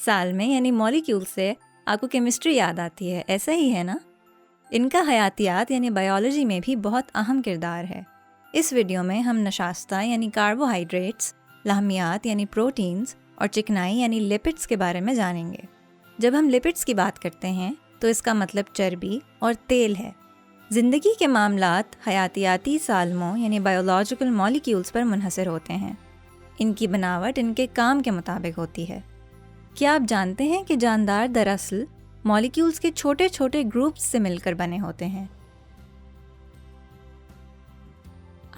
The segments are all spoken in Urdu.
سال میں یعنی مالیکیول سے آپ کو کیمسٹری یاد آتی ہے، ایسا ہی ہے نا؟ ان کا حیاتیات یعنی بایولوجی میں بھی بہت اہم کردار ہے۔ اس ویڈیو میں ہم نشاستہ یعنی کاربوہائیڈریٹس، لحمیات یعنی پروٹینز اور چکنائی یعنی لپڈس کے بارے میں جانیں گے۔ جب ہم لپڈس کی بات کرتے ہیں تو اس کا مطلب چربی اور تیل ہے۔ زندگی کے معاملات حیاتیاتی سالموں یعنی بایولوجیکل مالیکیولز پر منحصر ہوتے ہیں۔ ان کی بناوٹ ان کے کام کے مطابق ہوتی ہے۔ کیا آپ جانتے ہیں کہ جاندار دراصل مالیکیولز کے چھوٹے چھوٹے گروپس سے مل کر بنے ہوتے ہیں؟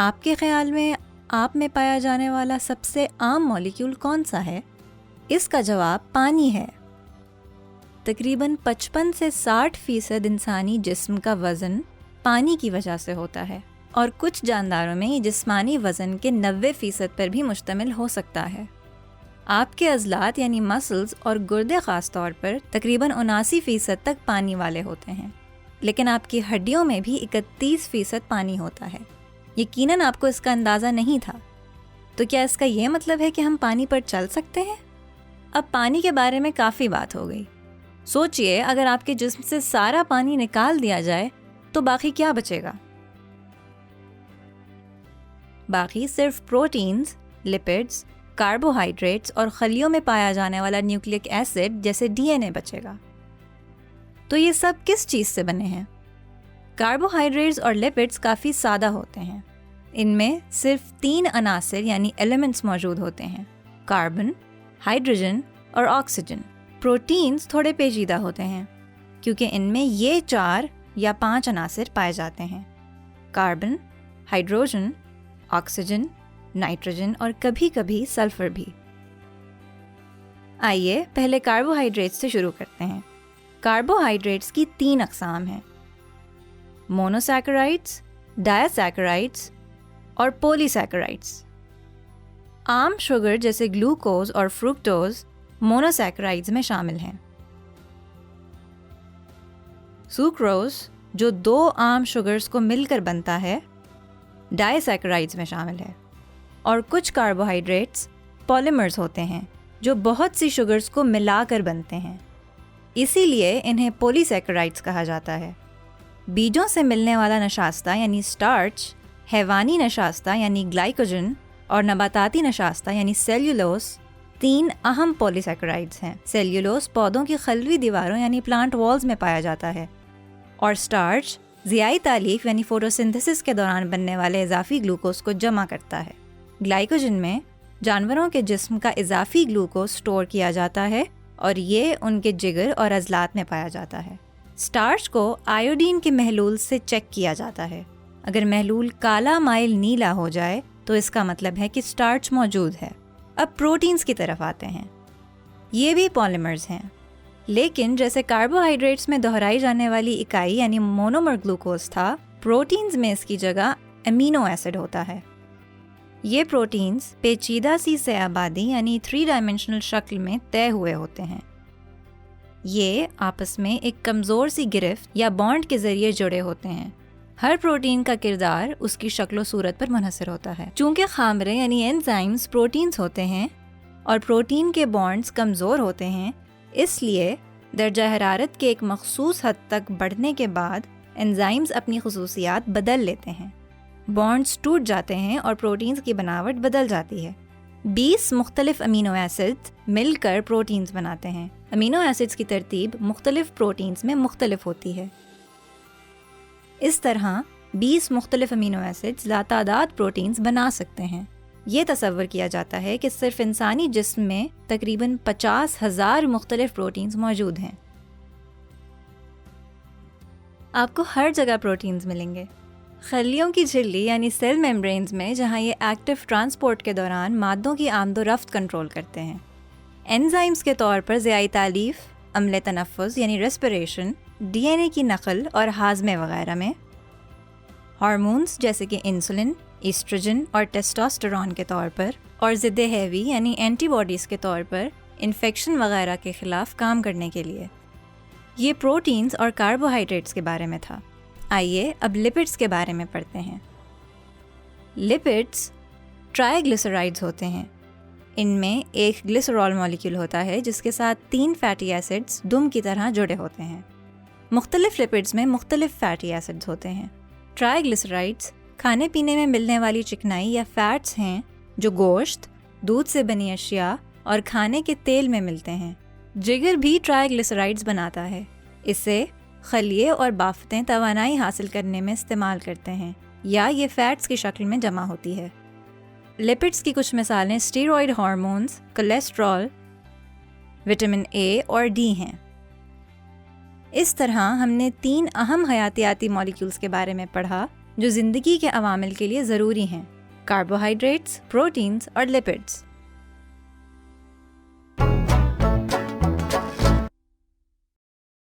آپ کے خیال میں آپ میں پایا جانے والا سب سے عام مالیکیول کون سا ہے؟ اس کا جواب پانی ہے۔ تقریباً 55 سے 60% انسانی جسم کا وزن پانی کی وجہ سے ہوتا ہے، اور کچھ جانداروں میں یہ جسمانی وزن کے 90% پر بھی مشتمل ہو سکتا ہے۔ آپ کے عضلات یعنی مسلز اور گردے خاص طور پر تقریباً 79% تک پانی والے ہوتے ہیں، لیکن آپ کی ہڈیوں میں بھی 31% پانی ہوتا ہے۔ یقیناً آپ کو اس کا اندازہ نہیں تھا۔ تو کیا اس کا یہ مطلب ہے کہ ہم پانی پر چل سکتے ہیں؟ اب پانی کے بارے میں کافی بات ہو گئی۔ سوچئے اگر آپ کے جسم سے سارا پانی نکال دیا جائے تو باقی کیا بچے گا؟ باقی صرف پروٹینز، لپڈز، کاربوہائیڈریٹس اور خلیوں میں پایا جانے والا نیوکلک ایسڈ جیسے ڈی این اے بچے گا۔ تو یہ سب کس چیز سے بنے ہیں؟ کاربوہائیڈریٹس اور لپڈز کافی سادہ ہوتے ہیں۔ ان میں صرف 3 عناصر یعنی ایلیمنٹس موجود ہوتے ہیں: کاربن، ہائیڈروجن اور آکسیجن۔ پروٹینز تھوڑے پیچیدہ ہوتے ہیں کیونکہ ان میں یہ 4 یا 5 عناصر پائے جاتے ہیں: کاربن، ہائیڈروجن، آکسیجن، نائٹروجن اور کبھی کبھی سلفر بھی۔ آئیے پہلے کاربوہائیڈریٹس سے شروع کرتے ہیں۔ کاربوہائیڈریٹس کی 3 اقسام ہیں: مونوسیکرائڈس، ڈائیسیکرائڈس اور پولی سیکرائڈس۔ عام شوگر جیسے گلوکوز اور فرکٹوز مونوسیکرائڈز میں شامل ہیں۔ سوکروز جو 2 عام شوگرز کو مل کر بنتا ہے، ڈائیسیکرائڈز میں شامل ہے۔ اور کچھ کاربوہائیڈریٹس پولیمرز ہوتے ہیں جو بہت سی شوگرز کو ملا کر بنتے ہیں، اسی لیے انہیں پولی سیکرائڈز کہا جاتا ہے۔ بیجوں سے ملنے والا نشاستہ یعنی سٹارچ، حیوانی نشاستہ یعنی گلائکوجن اور نباتاتی نشاستہ یعنی سیلیولوز 3 اہم پولی سیکرائڈز ہیں۔ سیلیولوز پودوں کی خلوی دیواروں یعنی پلانٹ والز میں پایا جاتا ہے، اور سٹارچ ضیائی تالیف یعنی فوٹوسنتھسس کے دوران بننے والے اضافی گلوکوز کو جمع کرتا ہے۔ گلائکوجن میں جانوروں کے جسم کا اضافی گلوکوز سٹور کیا جاتا ہے اور یہ ان کے جگر اور عضلات میں پایا جاتا ہے۔ سٹارچ کو آیوڈین کے محلول سے چیک کیا جاتا ہے۔ اگر محلول کالا مائل نیلا ہو جائے تو اس کا مطلب ہے کہ سٹارچ موجود ہے۔ اب پروٹینز کی طرف آتے ہیں۔ یہ بھی پولیمرز ہیں، لیکن جیسے کاربوہائیڈریٹس میں دہرائی جانے والی اکائی یعنی مونومر گلوکوز تھا، پروٹینز میں اس کی جگہ امینو ایسڈ ہوتا ہے۔ یہ پروٹینز پیچیدہ سی سہ آبادی یعنی 3 ڈائمینشنل شکل میں طے ہوئے ہوتے ہیں۔ یہ آپس میں ایک کمزور سی گرفت یا بانڈ کے ذریعے جڑے ہوتے ہیں۔ ہر پروٹین کا کردار اس کی شکل و صورت پر منحصر ہوتا ہے۔ چونکہ خامرے یعنی انزائمز پروٹینز ہوتے ہیں اور پروٹین کے بانڈز کمزور ہوتے ہیں، اس لیے درجہ حرارت کے ایک مخصوص حد تک بڑھنے کے بعد انزائمز اپنی خصوصیات بدل لیتے ہیں، بانڈز ٹوٹ جاتے ہیں اور پروٹینز کی بناوٹ بدل جاتی ہے۔ 20 مختلف امینو ایسڈ مل کر پروٹینز بناتے ہیں۔ امینو ایسڈز کی ترتیب مختلف پروٹینز میں مختلف ہوتی ہے۔ اس طرح 20 مختلف امینو ایسڈز لاتعداد پروٹینز بنا سکتے ہیں۔ یہ تصور کیا جاتا ہے کہ صرف انسانی جسم میں تقریباً 50,000 مختلف پروٹینز موجود ہیں۔ آپ کو ہر جگہ پروٹینز ملیں گے۔ خلیوں کی جھلی یعنی سیل میمبرینز میں، جہاں یہ ایکٹیو ٹرانسپورٹ کے دوران مادوں کی آمد و رفت کنٹرول کرتے ہیں۔ انزائمز کے طور پر ضیائی تالیف، عمل تنفس یعنی ریسپریشن، ڈی این اے کی نقل اور ہاضمے وغیرہ میں۔ ہارمونز جیسے کہ انسولن، ایسٹروجن اور ٹیسٹوسٹیرون کے طور پر، اور ضد ہیوی یعنی اینٹی باڈیز کے طور پر انفیکشن وغیرہ کے خلاف کام کرنے کے لیے۔ یہ پروٹینز اور کاربوہائیڈریٹس کے بارے میں تھا۔ آئیے اب لپڈس کے بارے میں پڑھتے ہیں۔ لپڈس ٹرائی گلیسرائڈز ہوتے ہیں۔ ان میں ایک گلیسرول مالیکیول ہوتا ہے جس کے ساتھ 3 فیٹی ایسڈز دم کی طرح جڑے ہوتے ہیں۔ مختلف لپڈز میں مختلف فیٹی ایسڈز ہوتے ہیں۔ ٹرائی گلیسرائڈز کھانے پینے میں ملنے والی چکنائی یا فیٹس ہیں جو گوشت، دودھ سے بنی اشیاء اور کھانے کے تیل میں ملتے ہیں۔ جگر بھی ٹرائی گلیسرائڈز بناتا ہے۔ اسے خلیے اور بافتیں توانائی حاصل کرنے میں استعمال کرتے ہیں یا یہ فیٹس کی شکل میں جمع ہوتی ہے۔ لپڈز کی کچھ مثالیں steroid hormones, cholesterol, vitamin A اور ڈی ہیں۔ اس طرح ہم نے 3 اہم حیاتیاتی مالیکیولز کے بارے میں پڑھا جو زندگی کے عوامل کے لیے ضروری ہیں: کاربوہائیڈریٹس، پروٹینز اور لپڈز۔